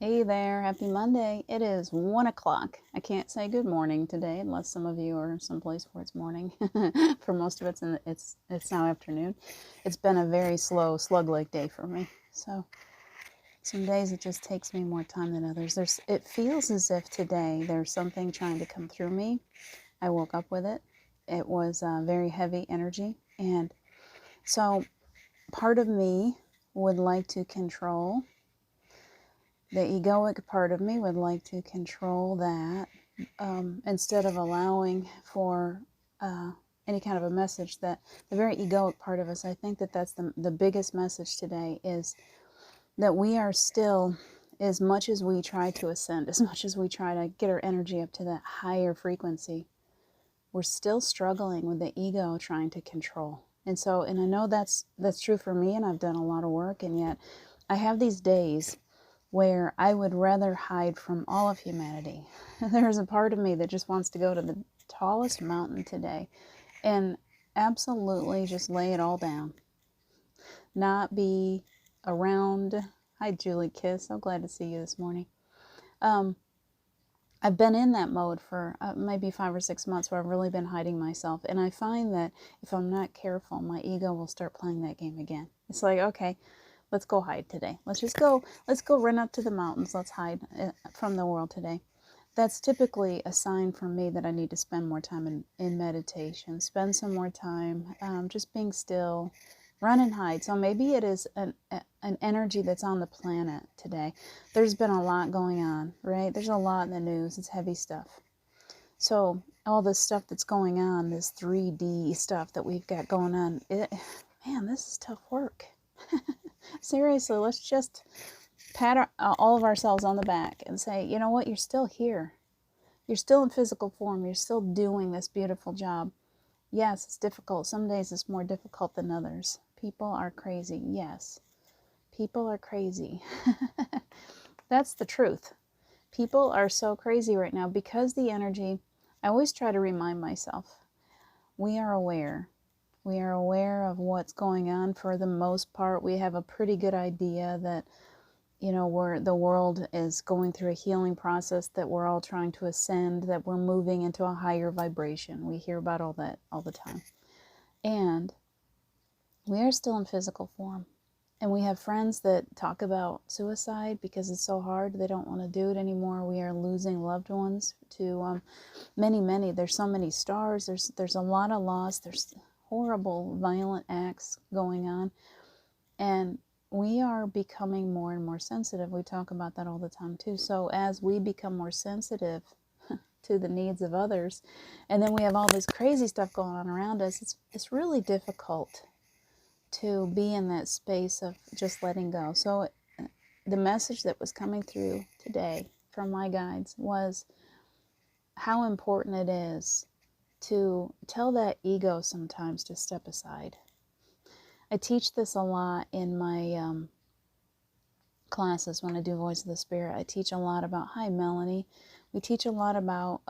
Hey there, happy Monday. It is 1 o'clock. I can't say good morning today unless some of you are someplace where it's morning. For most of it's now afternoon. It's been a very slow, slug-like day for me. So some days it just takes me more time than others. It feels as if today there's something trying to come through me. I woke up with it. It was very heavy energy. And so part of me would like to control. The egoic part of me would like to control that instead of allowing for any kind of a message that the very egoic part of us, I think that's the biggest message today is that we are still, as much as we try to ascend, as much as we try to get our energy up to that higher frequency, we're still struggling with the ego trying to control. And I know that's true for me, and I've done a lot of work, and yet I have these days where I would rather hide from all of humanity. There's a part of me that just wants to go to the tallest mountain today and absolutely just lay it all down. Not be around. Hi, Julie Kiss. So glad to see you this morning. I've been in that mode for maybe 5 or 6 months where I've really been hiding myself. And I find that if I'm not careful, my ego will start playing that game again. It's like, okay, let's go hide today. Let's go run up to the mountains. Let's hide from the world today. That's typically a sign for me that I need to spend more time in meditation, spend some more time just being still, run and hide. So maybe it is an energy that's on the planet today. There's been a lot going on, right? There's a lot in the news. It's heavy stuff. So all this stuff that's going on, this 3D stuff that we've got going on, man, this is tough work. Seriously, let's just pat all of ourselves on the back and say, you know what, you're still here. You're still in physical form. You're still doing this beautiful job. Yes, it's difficult. Some days it's more difficult than others. People are crazy. Yes, people are crazy. That's the truth. People are so crazy right now because the energy, I always try to remind myself, we are aware. We are aware of what's going on for the most part. We have a pretty good idea that, you know, the world is going through a healing process, that we're all trying to ascend, that we're moving into a higher vibration. We hear about all that all the time. And we are still in physical form. And we have friends that talk about suicide because it's so hard. They don't want to do it anymore. We are losing loved ones to many. There's so many stars. There's a lot of loss. There's horrible, violent acts going on. And we are becoming more and more sensitive. We talk about that all the time too. So as we become more sensitive to the needs of others, and then we have all this crazy stuff going on around us, it's really difficult to be in that space of just letting go. So the message that was coming through today from my guides was how important it is to tell that ego sometimes to step aside. I teach this a lot in my classes when I do Voice of the Spirit. I teach a lot about, hi Melanie, we teach a lot about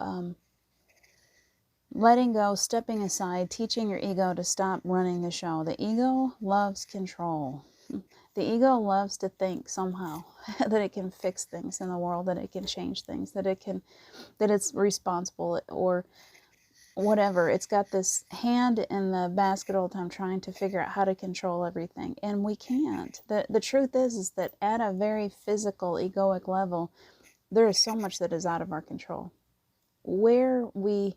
letting go, stepping aside, teaching your ego to stop running the show. The ego loves control. The ego loves to think somehow that it can fix things in the world, that it can change things, that it's responsible or whatever. It's got this hand in the basket all the time trying to figure out how to control everything. And we can't. The truth is that at a very physical, egoic level, there is so much that is out of our control. Where we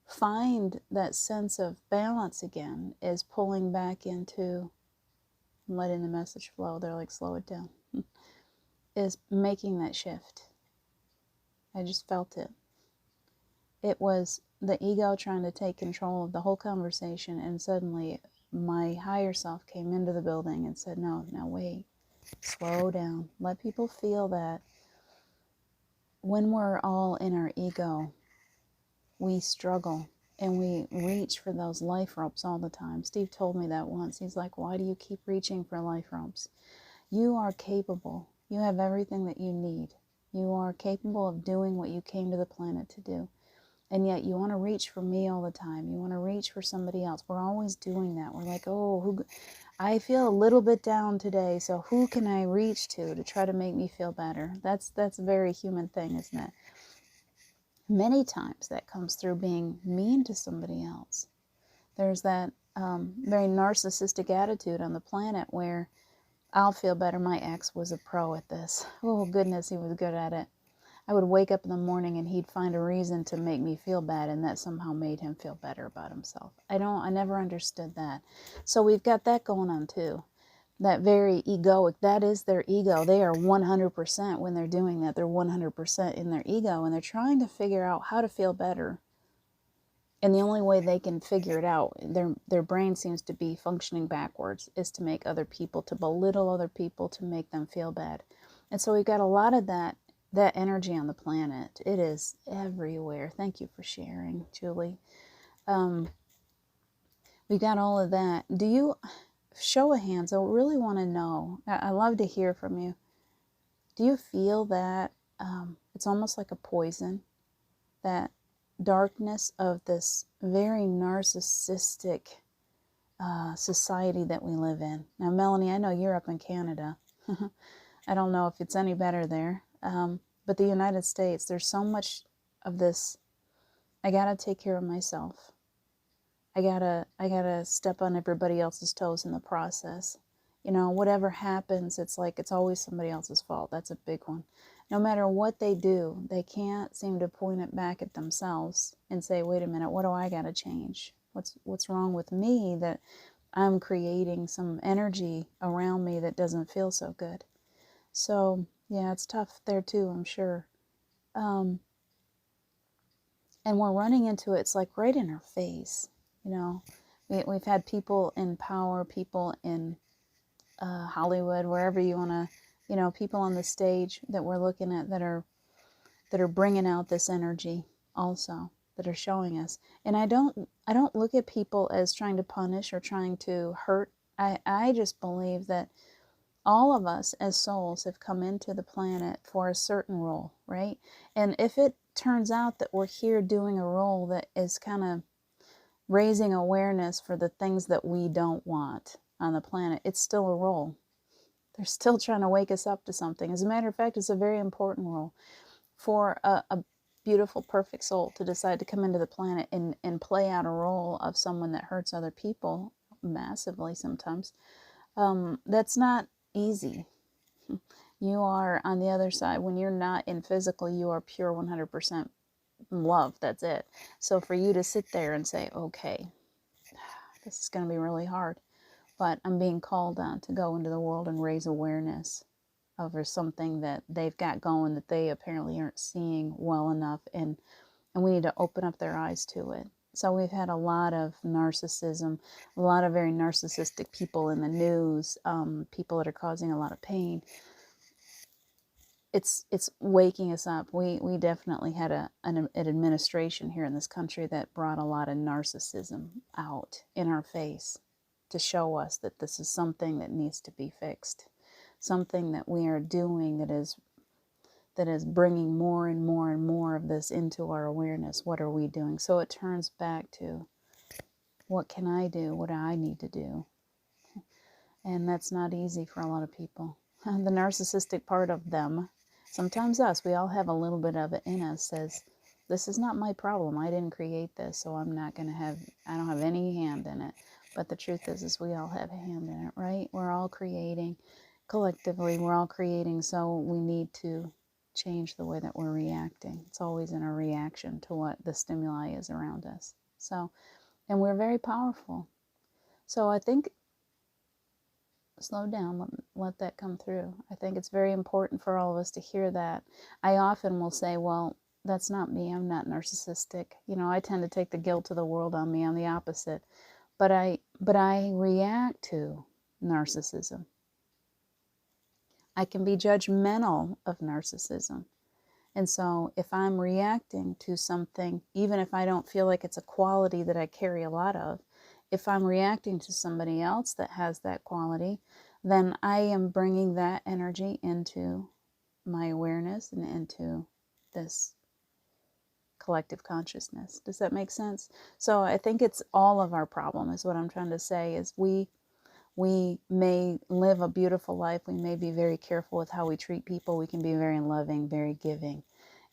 find that sense of balance again is pulling back into letting the message flow. They're like, slow it down. Is making that shift. I just felt it. It was the ego trying to take control of the whole conversation, and suddenly my higher self came into the building and said, no, now wait, slow down. Let people feel that when we're all in our ego, we struggle and we reach for those life ropes all the time. Steve told me that once. He's like, why do you keep reaching for life ropes? You are capable. You have everything that you need. You are capable of doing what you came to the planet to do. And yet you want to reach for me all the time. You want to reach for somebody else. We're always doing that. We're like, oh, I feel a little bit down today, so who can I reach to try to make me feel better? That's a very human thing, isn't it? Many times that comes through being mean to somebody else. There's that very narcissistic attitude on the planet where I'll feel better. My ex was a pro at this. Oh, goodness, he was good at it. I would wake up in the morning and he'd find a reason to make me feel bad, and that somehow made him feel better about himself. I never understood that. So we've got that going on too. That very egoic, that is their ego. They are 100% when they're doing that. They're 100% in their ego, and they're trying to figure out how to feel better. And the only way they can figure it out, their brain seems to be functioning backwards, is to make other people, to belittle other people, to make them feel bad. And so we've got a lot of that energy on the planet. It is everywhere. Thank you for sharing, Julie. We got all of that. Do you, show of hands, I really want to know. I love to hear from you. Do you feel that it's almost like a poison, that darkness of this very narcissistic society that we live in? Now, Melanie, I know you're up in Canada. I don't know if it's any better there. But the United States, there's so much of this, I gotta take care of myself. I gotta step on everybody else's toes in the process. You know, whatever happens, it's like it's always somebody else's fault. That's a big one. No matter what they do, they can't seem to point it back at themselves and say, wait a minute, what do I gotta change? What's wrong with me that I'm creating some energy around me that doesn't feel so good? So yeah, it's tough there too, I'm sure. And we're running into it, it's like right in our face. You know, we've had people in power, people in Hollywood, wherever you want to, you know, people on the stage that we're looking at that are bringing out this energy also, that are showing us. And I don't look at people as trying to punish or trying to hurt. I just believe that all of us as souls have come into the planet for a certain role, right? And if it turns out that we're here doing a role that is kind of raising awareness for the things that we don't want on the planet, it's still a role. They're still trying to wake us up to something. As a matter of fact, it's a very important role for a beautiful, perfect soul to decide to come into the planet and play out a role of someone that hurts other people massively sometimes. That's not easy. You are on the other side. When you're not in physical, you are pure 100% love. That's it. So for you to sit there and say, okay, this is going to be really hard, but I'm being called on to go into the world and raise awareness over something that they've got going that they apparently aren't seeing well enough, and we need to open up their eyes to it. So we've had a lot of narcissism, a lot of very narcissistic people in the news, people that are causing a lot of pain. It's waking us up. We definitely had an administration here in this country that brought a lot of narcissism out in our face to show us that this is something that needs to be fixed, something that we are doing that is bringing more and more and more of this into our awareness. What are we doing? So it turns back to, what can I do? What do I need to do? And that's not easy for a lot of people. The narcissistic part of them, sometimes us, we all have a little bit of it in us, says, this is not my problem. I didn't create this, so I don't have any hand in it. But the truth is we all have a hand in it, right? We're all creating. Collectively, we're all creating, so we need to change the way that we're reacting. It's always in a reaction to what the stimuli is around us. So, and we're very powerful. So I think, slow down, let that come through. I think it's very important for all of us to hear that. I often will say, well, that's not me. I'm not narcissistic. You know, I tend to take the guilt of the world on me. I'm the opposite. But I react to narcissism. I can be judgmental of narcissism. And so if I'm reacting to something, even if I don't feel like it's a quality that I carry a lot of, if I'm reacting to somebody else that has that quality, then I am bringing that energy into my awareness and into this collective consciousness. Does that make sense? So I think it's all of our problem, is what I'm trying to say, is we We may live a beautiful life. We may be very careful with how we treat people. We can be very loving, very giving.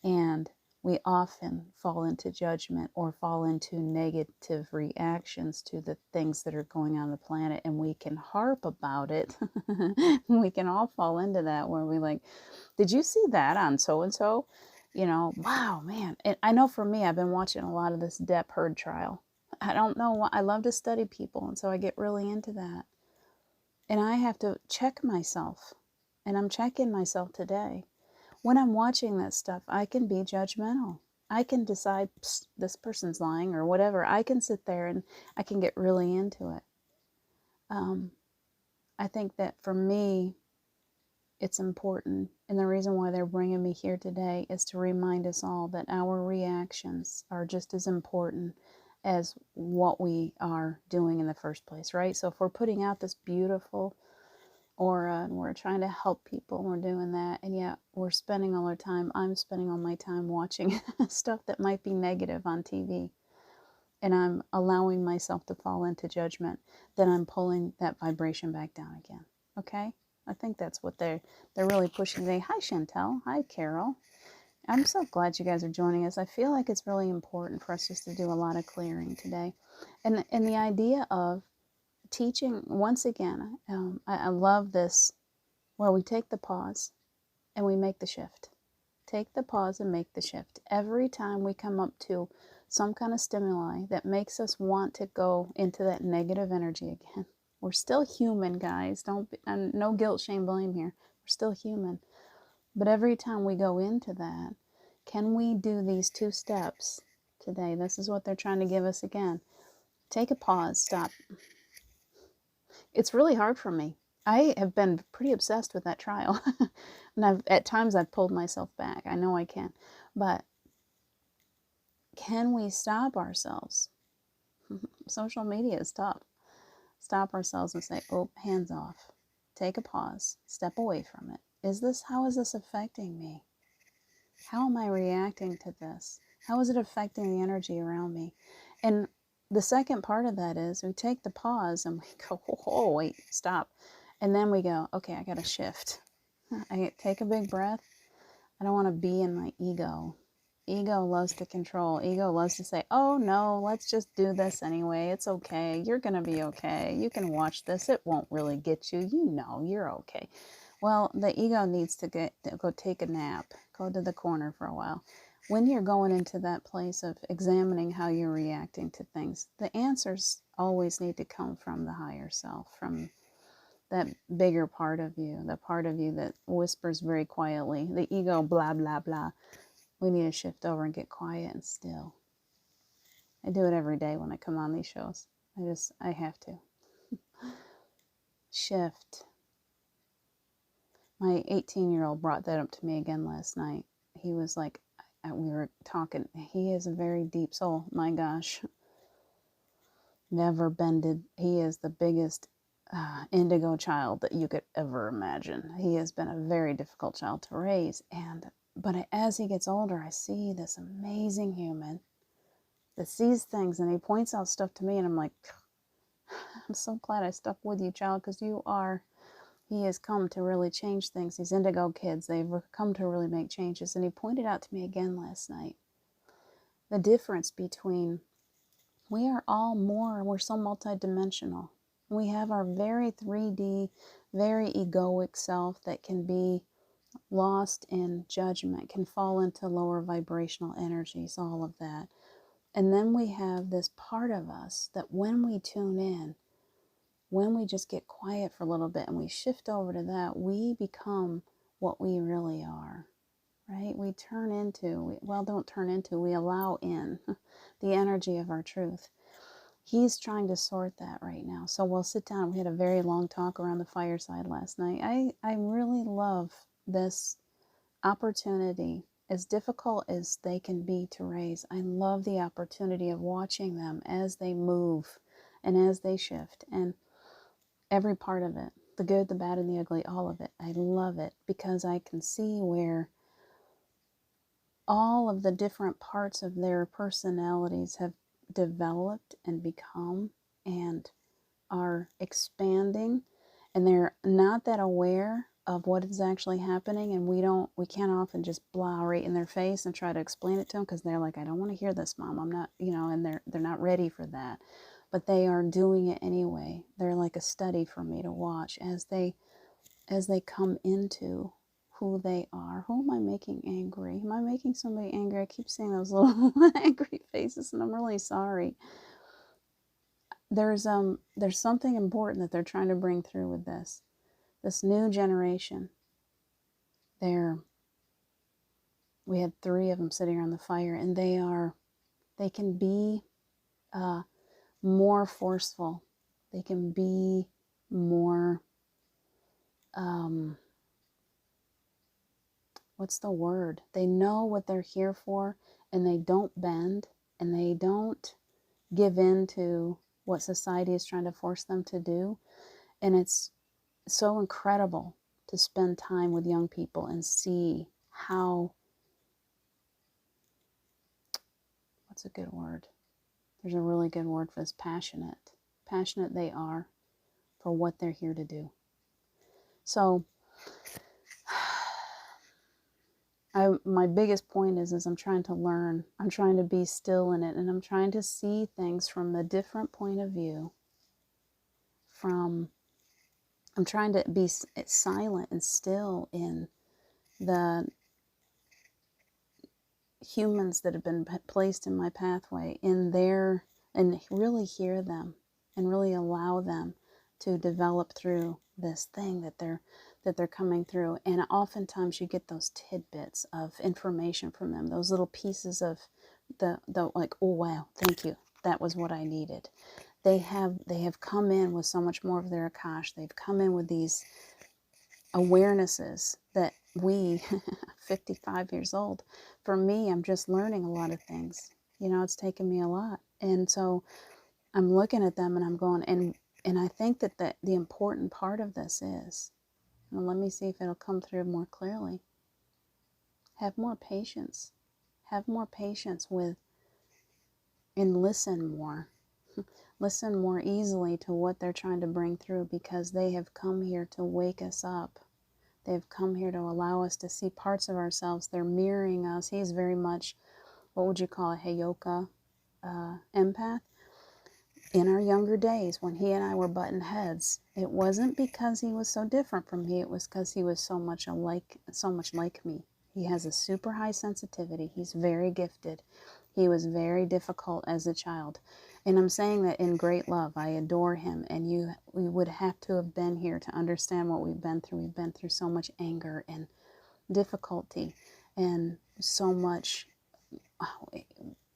And we often fall into judgment or fall into negative reactions to the things that are going on the planet, and we can harp about it. We can all fall into that where we like, did you see that on so and so? You know, wow, man. And I know for me, I've been watching a lot of this Depp Heard trial. I don't know why. I love to study people, and so I get really into that. And I have to check myself, and I'm checking myself today. When I'm watching that stuff, I can be judgmental. I can decide this person's lying or whatever. I can sit there and I can get really into it. I think that for me, it's important. And the reason why they're bringing me here today is to remind us all that our reactions are just as important as what we are doing in the first place, right? So if we're putting out this beautiful aura and we're trying to help people and we're doing that, and yet we're spending all our time, I'm spending all my time watching stuff that might be negative on TV, and I'm allowing myself to fall into judgment, then I'm pulling that vibration back down again. Okay? I think that's what they're really pushing today. Hi Chantel. Hi Carol. I'm so glad you guys are joining us. I feel like it's really important for us just to do a lot of clearing today. And the idea of teaching, once again, I love this, where we take the pause and we make the shift. Take the pause and make the shift. Every time we come up to some kind of stimuli that makes us want to go into that negative energy again. We're still human, guys. Don't be, and no guilt, shame, blame here. We're still human. But every time we go into that, can we do these 2 steps today? This is what they're trying to give us again. Take a pause, stop. It's really hard for me. I have been pretty obsessed with that trial. And at times I've pulled myself back. I know I can. But can we stop ourselves? Social media is tough. Stop ourselves and say, oh, hands off. Take a pause. Step away from it. How is this affecting me? How am I reacting to this? How is it affecting the energy around me? And the second part of that is we take the pause and we go, oh, wait, stop. And then we go, okay, I got to shift. I take a big breath. I don't want to be in my ego. Ego loves to control. Ego loves to say, oh no, let's just do this anyway. It's okay. You're going to be okay. You can watch this. It won't really get you. You know, you're okay. Well, the ego needs to go take a nap. Go to the corner for a while. When you're going into that place of examining how you're reacting to things, the answers always need to come from the higher self, from that bigger part of you, the part of you that whispers very quietly. The ego, blah, blah, blah. We need to shift over and get quiet and still. I do it every day when I come on these shows. I have to. Shift. My 18-year-old brought that up to me again last night. He was like, we were talking, he is a very deep soul. My gosh. Never bended. He is the biggest indigo child that you could ever imagine. He has been a very difficult child to raise. But as he gets older, I see this amazing human that sees things, and he points out stuff to me, and I'm like, I'm so glad I stuck with you, child, because he has come to really change things. These indigo kids, they've come to really make changes. And he pointed out to me again last night the difference between, we're so multidimensional. We have our very 3D, very egoic self that can be lost in judgment, can fall into lower vibrational energies, all of that. And then we have this part of us that when we tune in, when we just get quiet for a little bit and we shift over to that, we become what we really are, right? We don't turn into, we allow in the energy of our truth. He's trying to sort that right now. So we'll sit down. We had a very long talk around the fireside last night. I really love this opportunity, as difficult as they can be to raise. I love the opportunity of watching them as they move and as they shift, and every part of it, the good, the bad, and the ugly, all of it. I love it because I can see where all of the different parts of their personalities have developed and become, and are expanding, and they're not that aware of what is actually happening, and we can't often just blah right in their face and try to explain it to them, because they're like, I don't want to hear this, Mom. I'm not, and they're not ready for that. But they are doing it anyway. They're like a study for me to watch as they come into who they are. Who am I making angry? Am I making somebody angry? I keep seeing those little angry faces, and I'm really sorry. There's something important that they're trying to bring through with this new generation. We had 3 of them sitting around the fire, and they can be more forceful. They can be more what's the word? They know what they're here for, and they don't bend, and they don't give in to what society is trying to force them to do. And it's so incredible to spend time with young people and see how, what's a good word? There's a really good word for this, passionate they are for what they're here to do. So my biggest point is I'm trying to learn. I'm trying to be still in it, and I'm trying to see things from a different point of view. I'm trying to be silent and still in the humans that have been placed in my pathway, and really hear them and really allow them to develop through this thing that they're coming through. And oftentimes you get those tidbits of information from them, those little pieces of the like, oh wow, thank you, that was what I needed. They have come in with so much more of their Akash. They've come in with these awarenesses that we 55 years old, for me, I'm just learning a lot of things. It's taken me a lot. And so I'm looking at them and I'm going, and I think that the important part of this is, and let me see if it'll come through more clearly, have more patience. Have more patience with, and listen more. Listen more easily to what they're trying to bring through, because they have come here to wake us up. They've come here to allow us to see parts of ourselves. They're mirroring us. He is very much, what would you call a Heyoka empath? In our younger days, when he and I were butting heads, it wasn't because he was so different from me. It was because he was so much like me. He has a super high sensitivity. He's very gifted. He was very difficult as a child. And I'm saying that in great love. I adore him. And we would have to have been here to understand what we've been through. We've been through so much anger and difficulty and so much,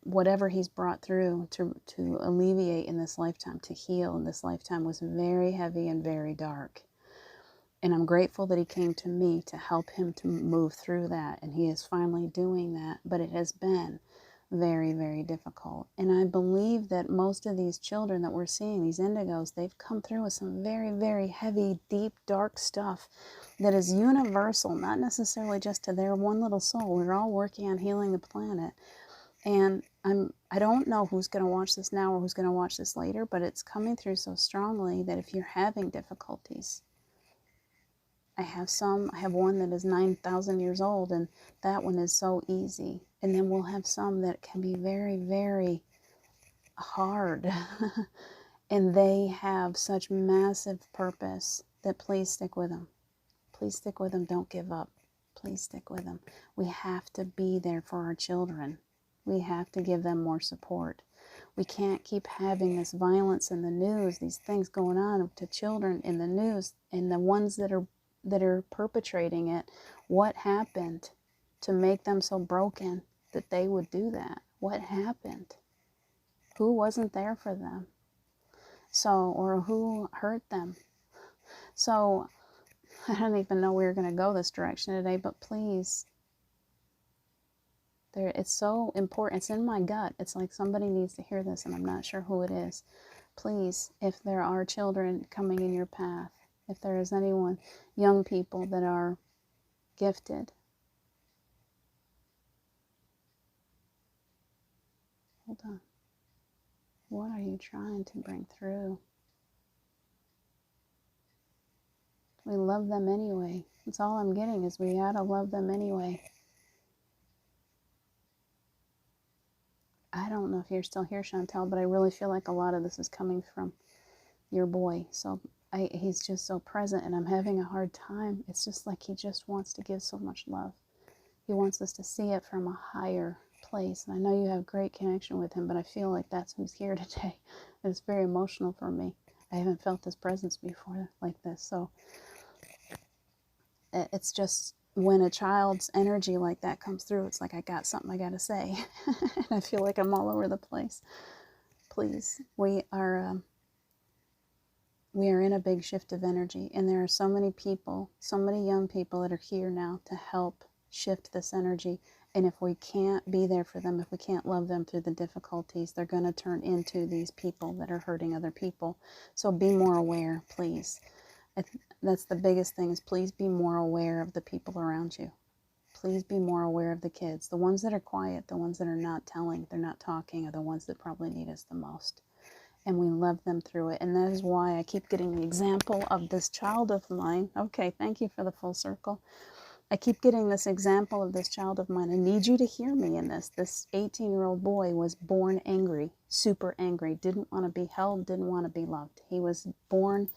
whatever he's brought through to alleviate in this lifetime, to heal in this lifetime, was very heavy and very dark. And I'm grateful that he came to me to help him to move through that. And he is finally doing that. But it has been very, very difficult. And I believe that most of these children that we're seeing, these indigos, they've come through with some very, very heavy, deep, dark stuff that is universal, not necessarily just to their one little soul. We're all working on healing the planet. And I don't know who's going to watch this now or who's going to watch this later, but it's coming through so strongly that if you're having difficulties, I have one that is 9,000 years old, and that one is so easy. And then we'll have some that can be very, very hard. And they have such massive purpose that please stick with them. Please stick with them. Don't give up. Please stick with them. We have to be there for our children. We have to give them more support. We can't keep having this violence in the news, these things going on to children in the news, and the ones that are perpetrating it. What happened to make them so broken that they would do that? What happened? Who wasn't there for them? Or who hurt them? So I don't even know we were going to go this direction today, but please, it's so important. It's in my gut. It's like somebody needs to hear this, and I'm not sure who it is. Please, if there are children coming in your path, if there is anyone, young people that are gifted, hold on. What are you trying to bring through? We love them anyway. That's all I'm getting, is we gotta love them anyway. I don't know if you're still here, Chantel, but I really feel like a lot of this is coming from your boy. So he's just so present, and I'm having a hard time. It's just like he just wants to give so much love. He wants us to see it from a higher place. And I know you have great connection with him, but I feel like that's who's here today. It's very emotional for me. I haven't felt his presence before like this. So it's just, when a child's energy like that comes through, it's like I got something I got to say. And I feel like I'm all over the place. Please, we are in a big shift of energy, and there are so many people, so many young people that are here now to help shift this energy. And if we can't be there for them, if we can't love them through the difficulties, they're going to turn into these people that are hurting other people. So be more aware, please. That's the biggest thing, is please be more aware of the people around you. Please be more aware of the kids. The ones that are quiet, the ones that are not telling, they're not talking, are the ones that probably need us the most. And we love them through it. And that is why I keep getting the example of this child of mine. Okay, thank you for the full circle. I keep getting this example of this child of mine. I need you to hear me in this. This 18-year-old boy was born angry, super angry, didn't want to be held, didn't want to be loved. He was born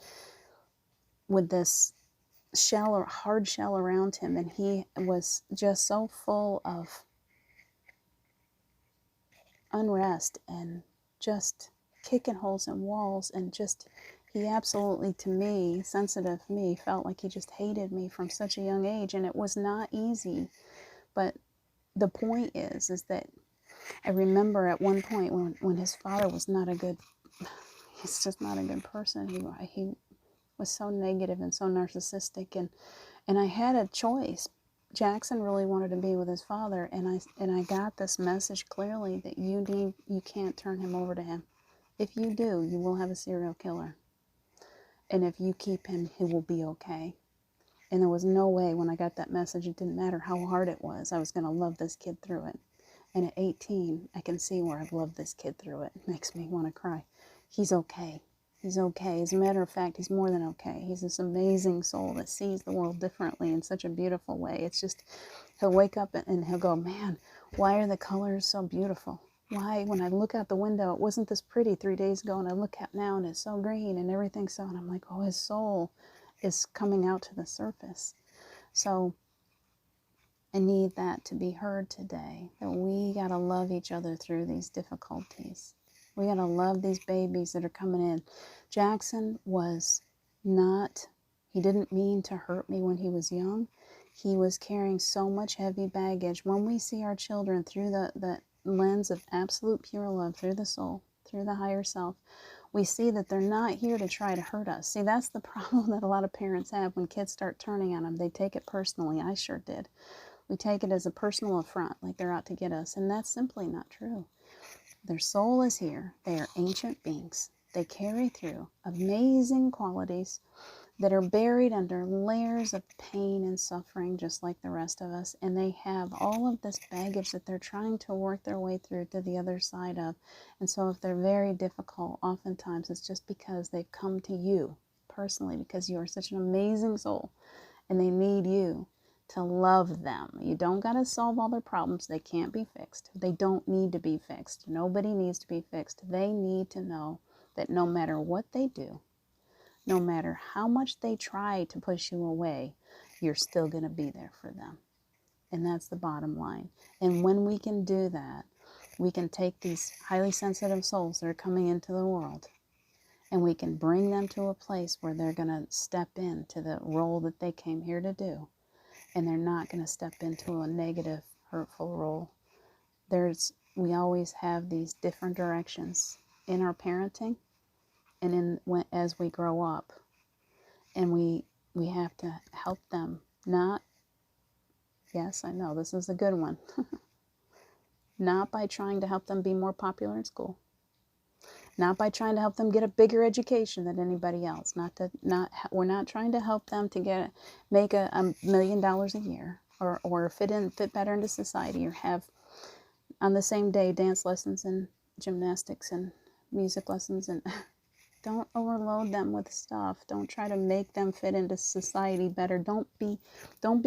with this shell, or hard shell, around him, and he was just so full of unrest and just kicking holes in walls, and just, he absolutely, to me, sensitive me, felt like he just hated me from such a young age. And it was not easy. But the point is that I remember at one point when his father was not a good, he's just not a good person. He was so negative and so narcissistic, and I had a choice. Jackson really wanted to be with his father, and I got this message clearly that you can't turn him over to him. If you do, you will have a serial killer. And if you keep him, he will be okay. And there was no way, when I got that message, it didn't matter how hard it was, I was going to love this kid through it. And at 18, I can see where I've loved this kid through it. It makes me want to cry. He's okay. He's okay. As a matter of fact, he's more than okay. He's this amazing soul that sees the world differently in such a beautiful way. It's just, he'll wake up and he'll go, man, why are the colors so beautiful? Why, when I look out the window, it wasn't this pretty 3 days ago, and I look out now and it's so green and everything's so, and I'm like, oh, his soul is coming out to the surface. So I need that to be heard today, that we got to love each other through these difficulties. We got to love these babies that are coming in. Jackson was not, he didn't mean to hurt me when he was young. He was carrying so much heavy baggage. When we see our children through the lens of absolute pure love, through the soul, through the higher self, we see that they're not here to try to hurt us. See, that's the problem that a lot of parents have when kids start turning on them. They take it personally. I sure did. We take it as a personal affront, like they're out to get us, and that's simply not true. Their soul is here. They are ancient beings. They carry through amazing qualities that are buried under layers of pain and suffering, just like the rest of us, and they have all of this baggage that they're trying to work their way through to the other side of. And so if they're very difficult, oftentimes it's just because they've come to you personally, because you are such an amazing soul, and they need you to love them. You don't got to solve all their problems. They can't be fixed. They don't need to be fixed. Nobody needs to be fixed. They need to know that no matter what they do, no matter how much they try to push you away, you're still going to be there for them. And that's the bottom line. And when we can do that, we can take these highly sensitive souls that are coming into the world, and we can bring them to a place where they're going to step into the role that they came here to do. And they're not going to step into a negative, hurtful role. We always have these different directions in our parenting, and as we grow up, and we have to help them. Not, yes, I know this is a good one. Not by trying to help them be more popular in school. Not by trying to help them get a bigger education than anybody else. We're not trying to help them to make $1 million a year, or fit better into society, or have on the same day dance lessons and gymnastics and music lessons, and Don't overload them with stuff. Don't try to make them fit into society better. Don't be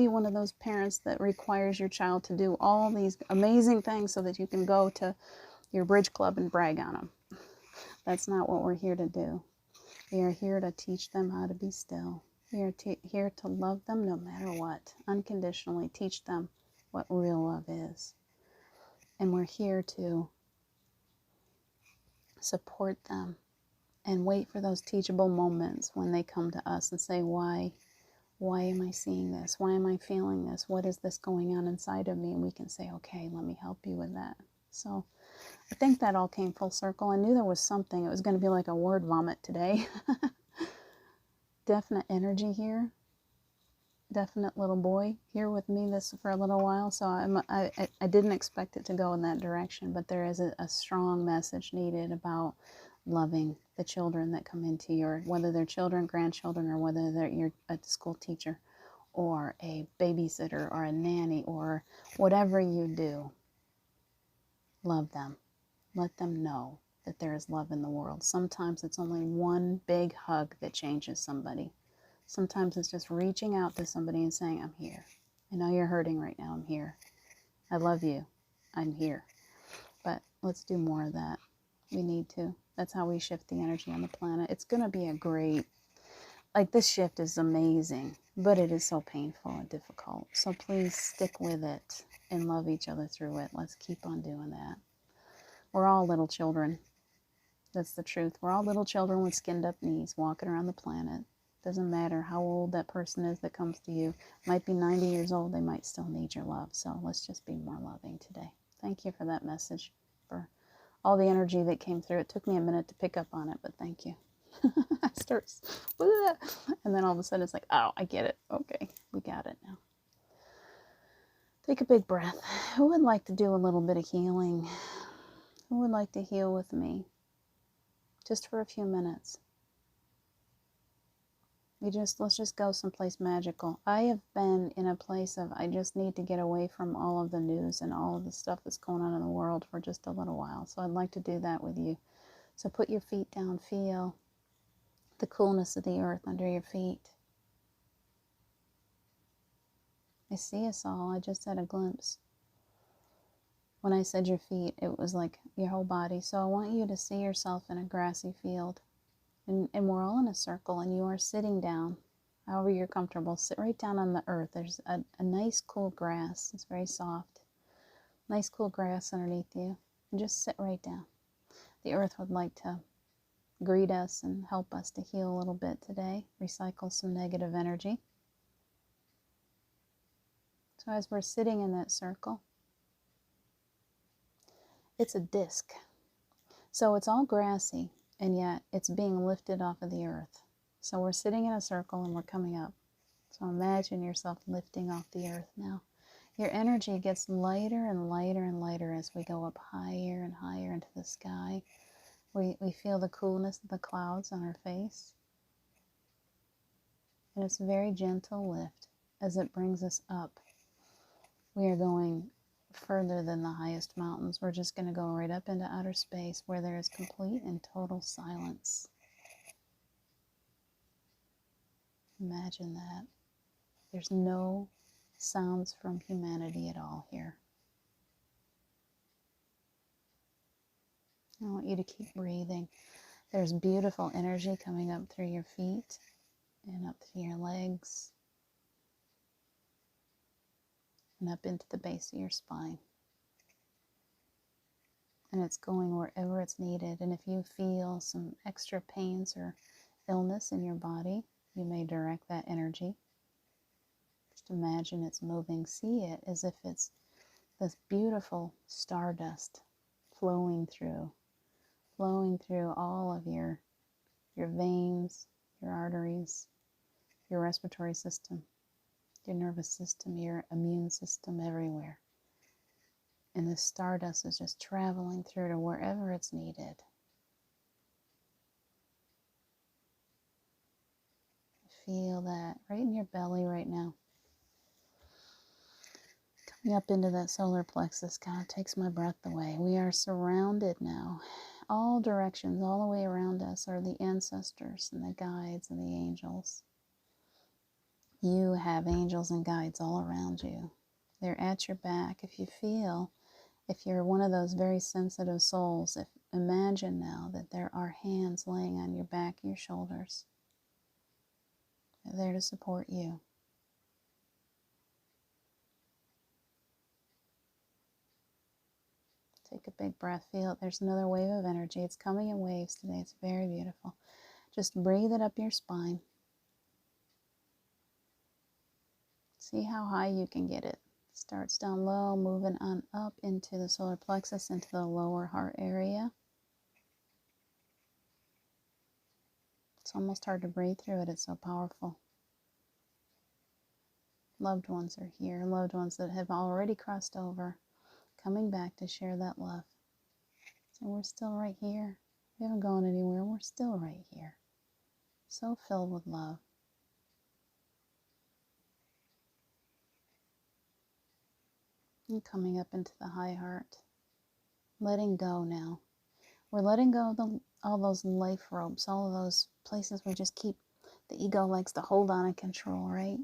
one of those parents that requires your child to do all these amazing things so that you can go to your bridge club and brag on them. That's not what we're here to do. We are here to teach them how to be still. We are here to love them no matter what, unconditionally teach them what real love is. And we're here to support them and wait for those teachable moments when they come to us and say, why am I seeing this? Why am I feeling this? What is this going on inside of me? And we can say, okay, let me help you with that. So I think that all came full circle. I knew there was something. It was going to be like a word vomit today. Definite energy here. Definite little boy here with me this for a little while. So I didn't expect it to go in that direction, but there is a strong message needed about loving the children that come into your, whether they're children, grandchildren, or whether you're a school teacher or a babysitter or a nanny or whatever you do. Love them. Let them know that there is love in the world. Sometimes it's only one big hug that changes somebody. Sometimes it's just reaching out to somebody and saying, I'm here. I know you're hurting right now. I'm here. I love you. I'm here. But let's do more of that. We need to. That's how we shift the energy on the planet. It's going to be a great, like this shift is amazing, but it is so painful and difficult. So please stick with it and love each other through it. Let's keep on doing that. We're all little children. That's the truth. We're all little children with skinned up knees walking around the planet. Doesn't matter how old that person is that comes to you. Might be 90 years old. They might still need your love. So let's just be more loving today. Thank you for that message, for all the energy that came through. It took me a minute to pick up on it, but thank you. I start, and then all of a sudden it's like, oh, I get it. Okay, we got it now. Take a big breath. Who would like to do a little bit of healing? Who would like to heal with me? Just for a few minutes. Let's just go someplace magical. I have been in a place of, I just need to get away from all of the news and all of the stuff that's going on in the world for just a little while. So I'd like to do that with you. So put your feet down, feel the coolness of the earth under your feet. I see us all. I just had a glimpse. When I said your feet, it was like your whole body. So I want you to see yourself in a grassy field. And we're all in a circle, and you are sitting down, however you're comfortable. Sit right down on the earth. There's a nice, cool grass. It's very soft. Nice, cool grass underneath you. And just sit right down. The earth would like to greet us and help us to heal a little bit today. Recycle some negative energy. So as we're sitting in that circle, it's a disc. So it's all grassy. And yet it's being lifted off of the earth. So we're sitting in a circle and we're coming up. So imagine yourself lifting off the earth now. Your energy gets lighter and lighter and lighter as we go up higher and higher into the sky. We feel the coolness of the clouds on our face. And it's a very gentle lift as it brings us up. We are going further than the highest mountains. We're just going to go right up into outer space where there is complete and total silence. Imagine that. There's no sounds from humanity at all here. I want you to keep breathing. There's beautiful energy coming up through your feet and up through your legs and up into the base of your spine. And it's going wherever it's needed. And if you feel some extra pains or illness in your body, you may direct that energy. Just imagine it's moving. See it as if it's this beautiful stardust flowing through all of your veins, your arteries, your respiratory system, your nervous system, your immune system, everywhere. And the stardust is just traveling through to wherever it's needed. Feel that right in your belly right now. Coming up into that solar plexus kind of takes my breath away. We are surrounded now. all directions, all the way around us are the ancestors and the guides and the angels. You have angels and guides all around you. They're at your back. If you're one of those very sensitive souls, imagine now that there are hands laying on your back, your shoulders. They're there to support you. Take a big breath. Feel it. There's another wave of energy. It's coming in waves today. It's very beautiful. Just breathe it up your spine. See how high you can get it. Starts down low, moving on up into the solar plexus, into the lower heart area. It's almost hard to breathe through it. It's so powerful. Loved ones are here. Loved ones that have already crossed over, coming back to share that love. So we're still right here. We haven't gone anywhere. We're still right here. So filled with love. And coming up into the high heart. Letting go now. We're letting go of all those life ropes, all of those places we just keep, the ego likes to hold on and control, right?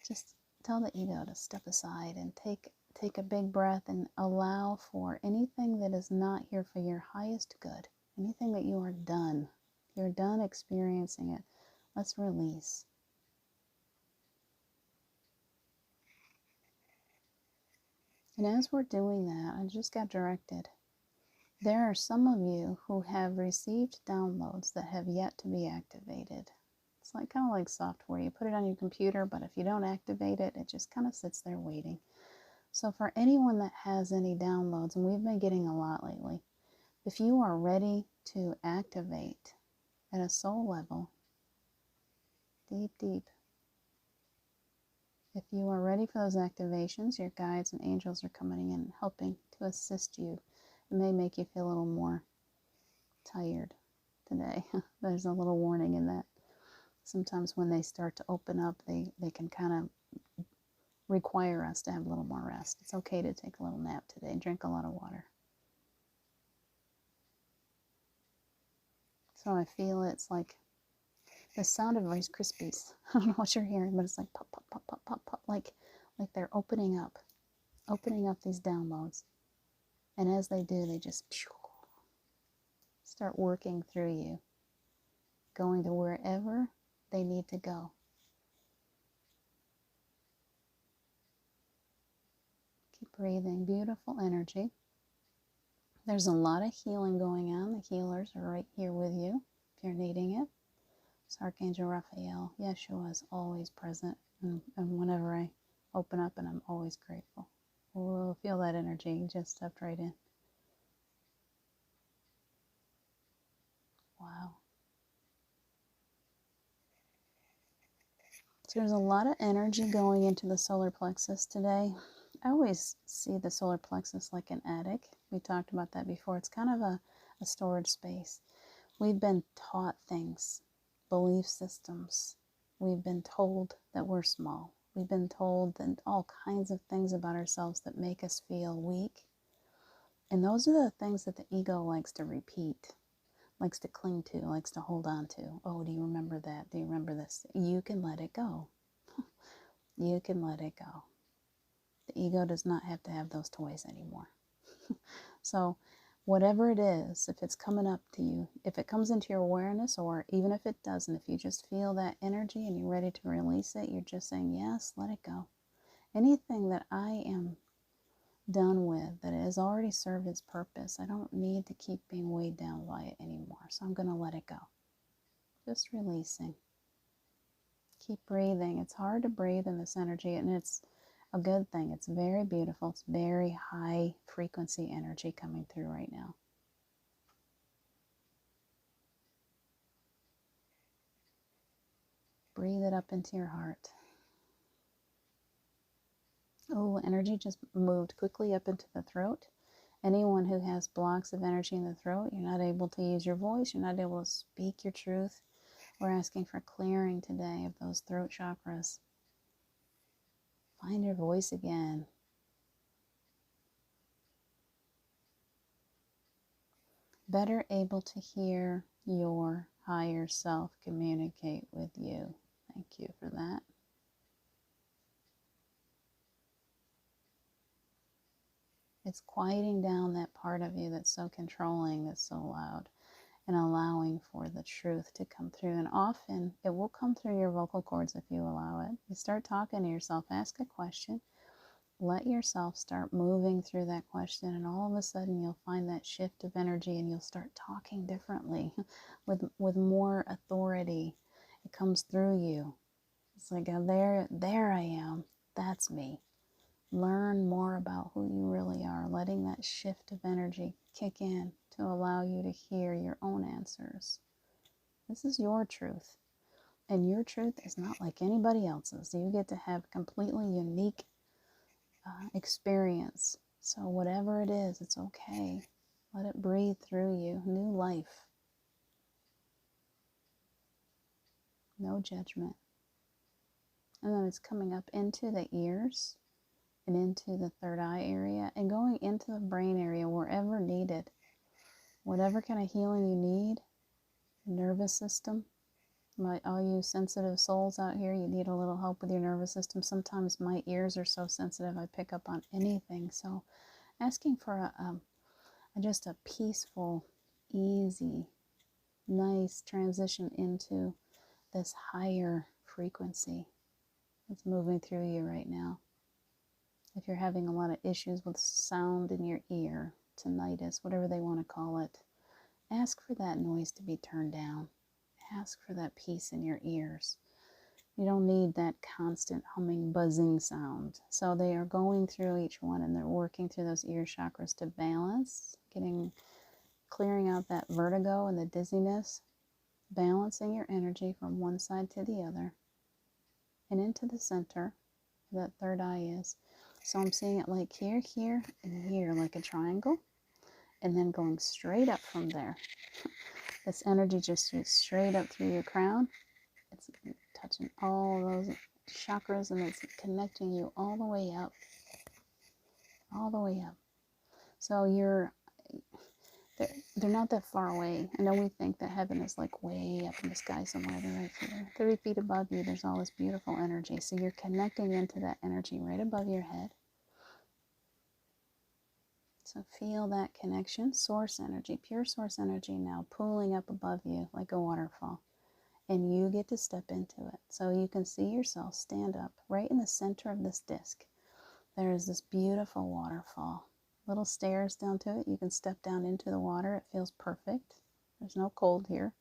Just tell the ego to step aside and take a big breath and allow for anything that is not here for your highest good. Anything that you are done. You're done experiencing it. Let's release. And as we're doing that, I just got directed. There are some of you who have received downloads that have yet to be activated. It's like kind of like software. You put it on your computer, but if you don't activate it, it just kind of sits there waiting. So for anyone that has any downloads, and we've been getting a lot lately, if you are ready to activate at a soul level, deep, if you are ready for those activations, your guides and angels are coming in and helping to assist you. It may make you feel a little more tired today. There's a little warning in that. Sometimes when they start to open up, they can kind of require us to have a little more rest. It's okay to take a little nap today. Drink a lot of water. So I feel it's like the sound of Rice Krispies. I don't know what you're hearing, but it's like pop, pop, pop, pop, pop, pop, like they're opening up these downloads. And as they do, they just start working through you, going to wherever they need to go. Keep breathing. Beautiful energy. There's a lot of healing going on. The healers are right here with you if you're needing it. It's Archangel Raphael. Yeshua is always present. And whenever I open up, and I'm always grateful. Oh, feel that energy. Just stepped right in. Wow. So there's a lot of energy going into the solar plexus today. I always see the solar plexus like an attic. We talked about that before. It's kind of a storage space. We've been taught things, belief systems. We've been told that we're small. We've been told that all kinds of things about ourselves that make us feel weak. And those are the things that the ego likes to repeat, likes to cling to, likes to hold on to. Oh, do you remember that? Do you remember this? You can let it go. You can let it go. The ego does not have to have those toys anymore. So whatever it is, if it's coming up to you, if it comes into your awareness, or even if it doesn't, if you just feel that energy and you're ready to release it, you're just saying, yes, let it go. Anything that I am done with, that it has already served its purpose, I don't need to keep being weighed down by it anymore. So I'm going to let it go. Just releasing. Keep breathing. It's hard to breathe in this energy, and it's a good thing. It's very beautiful. It's very high frequency energy coming through right now. Breathe it up into your heart. Oh, energy just moved quickly up into the throat. Anyone who has blocks of energy in the throat, you're not able to use your voice, you're not able to speak your truth. We're asking for clearing today of those throat chakras. Find your voice again. better able to hear your higher self communicate with you. Thank you for that. It's quieting down that part of you that's so controlling, that's so loud, and allowing for the truth to come through. And often it will come through your vocal cords if you allow it. You start talking to yourself, ask a question, let yourself start moving through that question, and all of a sudden you'll find that shift of energy and you'll start talking differently with more authority. It comes through you. It's like, oh, there I am. That's me. Learn more about who you really are, letting that shift of energy kick in to allow you to hear your own answers. This is your truth, and your truth is not like anybody else's. You get to have completely unique experience. So whatever it is, it's okay. Let it breathe through you. New life. No judgment. And then it's coming up into the ears and into the third eye area and going into the brain area wherever needed. Whatever kind of healing you need, nervous system. All you sensitive souls out here, you need a little help with your nervous system. Sometimes my ears are so sensitive, I pick up on anything. So asking for just a peaceful, easy, nice transition into this higher frequency that's moving through you right now. If you're having a lot of issues with sound in your ear, tinnitus, whatever they want to call it, ask for that noise to be turned down. Ask for that peace in your ears. You don't need that constant humming, buzzing sound. So they are going through each one and they're working through those ear chakras to balance, clearing out that vertigo and the dizziness, balancing your energy from one side to the other and into the center where that third eye is. So I'm seeing it like here, here, and here, like a triangle, and then going straight up from there. This energy just goes straight up through your crown. It's touching all those chakras and it's connecting you all the way up. All the way up. So they're not that far away. I know we think that heaven is like way up in the sky somewhere. They're right here. 30 feet above you, there's all this beautiful energy. So you're connecting into that energy right above your head. So feel that connection, source energy, pure source energy now pooling up above you like a waterfall. And you get to step into it. So you can see yourself stand up right in the center of this disc. There is this beautiful waterfall. Little stairs down to it. You can step down into the water. It feels perfect. There's no cold here.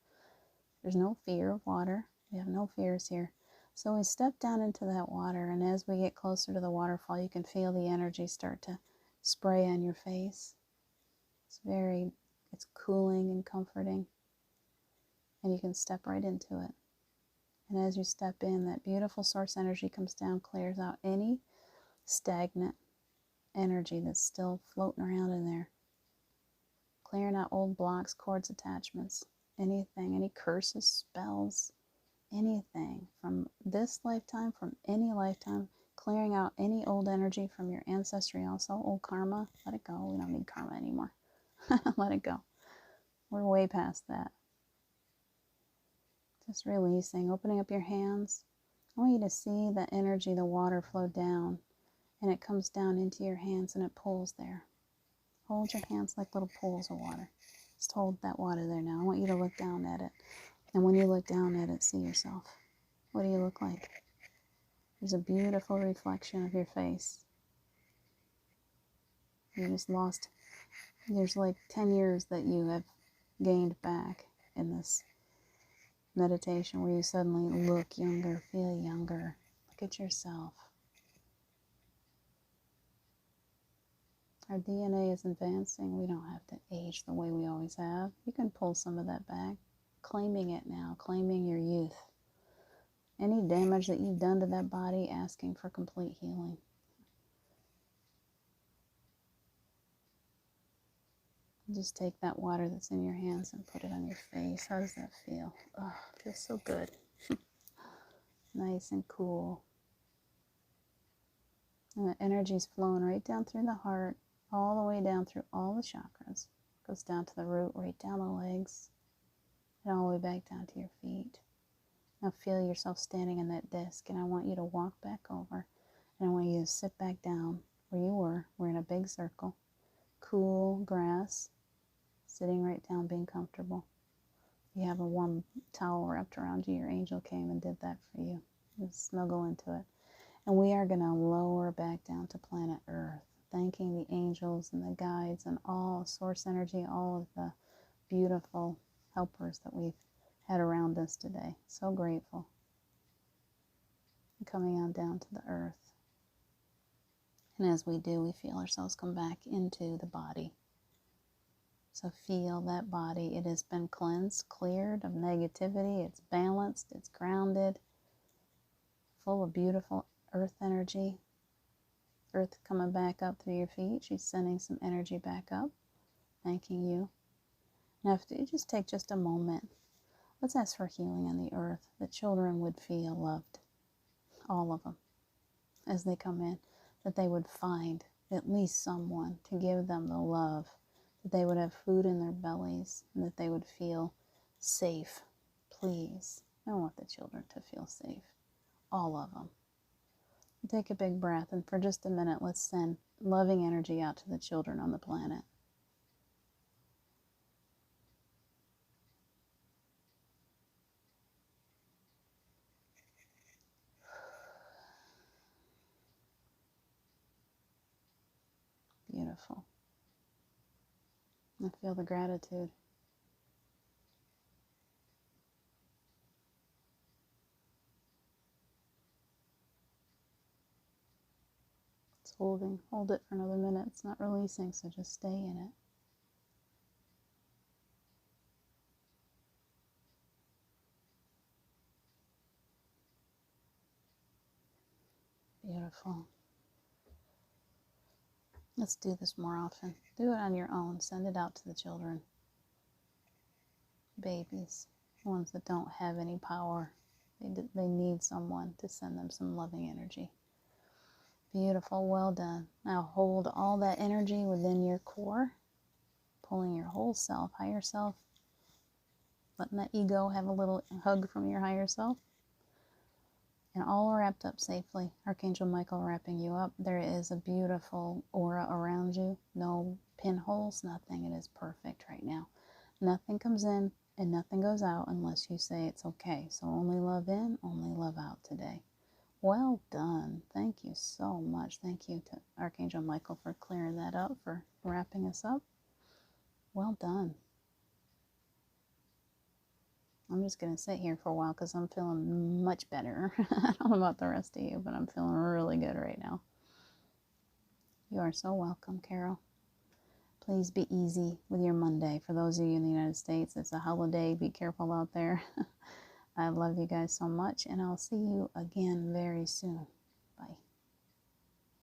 There's no fear of water. We have no fears here. So we step down into that water, and as we get closer to the waterfall, you can feel the energy start to spray on your face. It's cooling and comforting. And you can step right into it. And as you step in, that beautiful source energy comes down, clears out any stagnant energy that's still floating around in there. Clearing out old blocks, cords, attachments, anything, any curses, spells, anything from this lifetime, from any lifetime, clearing out any old energy from your ancestry also, old karma, let it go. We don't need karma anymore. Let it go. We're way past that. Just releasing, opening up your hands. I want you to see the energy, the water flow down, and it comes down into your hands and it pulls there. Hold your hands like little pools of water. Just hold that water there now. I want you to look down at it. And when you look down at it, see yourself. What do you look like? There's a beautiful reflection of your face. You just lost, there's like 10 years that you have gained back in this meditation where you suddenly look younger, feel younger. Look at yourself. Our DNA is advancing. We don't have to age the way we always have. You can pull some of that back. Claiming it now, claiming your youth. Any damage that you've done to that body, asking for complete healing. Just take that water that's in your hands and put it on your face. How does that feel? Oh, it feels so good. Nice and cool. And the energy's flowing right down through the heart, all the way down through all the chakras. Goes down to the root, right down the legs, and all the way back down to your feet. Now feel yourself standing in that disc, and I want you to walk back over, and I want you to sit back down where you were. We're in a big circle. Cool grass, sitting right down, being comfortable. You have a warm towel wrapped around you. Your angel came and did that for you. Just snuggle into it. And we are going to lower back down to planet Earth, thanking the angels and the guides and all source energy, all of the beautiful helpers that we've had around us today. So grateful. Coming on down to the earth. And as we do, we feel ourselves come back into the body. So feel that body. It has been cleansed, cleared of negativity. It's balanced, it's grounded, full of beautiful earth energy. Earth coming back up through your feet. She's sending some energy back up, thanking you. Now, if you just take just a moment, let's ask for healing on the earth, that children would feel loved, all of them, as they come in, that they would find at least someone to give them the love, that they would have food in their bellies, and that they would feel safe. Please, I want the children to feel safe, all of them. Take a big breath, and for just a minute, let's send loving energy out to the children on the planet. Beautiful. And feel the gratitude. It's holding. Hold it for another minute. It's not releasing, so just stay in it. Beautiful. Let's do this more often. Do it on your own. Send it out to the children. Babies, ones that don't have any power. They need someone to send them some loving energy. Beautiful. Well done. Now hold all that energy within your core, pulling your whole self, higher self, letting that ego have a little hug from your higher self. And all wrapped up safely. Archangel Michael wrapping you up. There is a beautiful aura around you. No pinholes, nothing. It is perfect right now. Nothing comes in and nothing goes out unless you say it's okay. So only love in, only love out today. Well done. Thank you so much. Thank you to Archangel Michael for clearing that up, for wrapping us up. Well done. I'm just going to sit here for a while because I'm feeling much better. I don't know about the rest of you, but I'm feeling really good right now. You are so welcome, Carol. Please be easy with your Monday. For those of you in the United States, it's a holiday. Be careful out there. I love you guys so much, and I'll see you again very soon.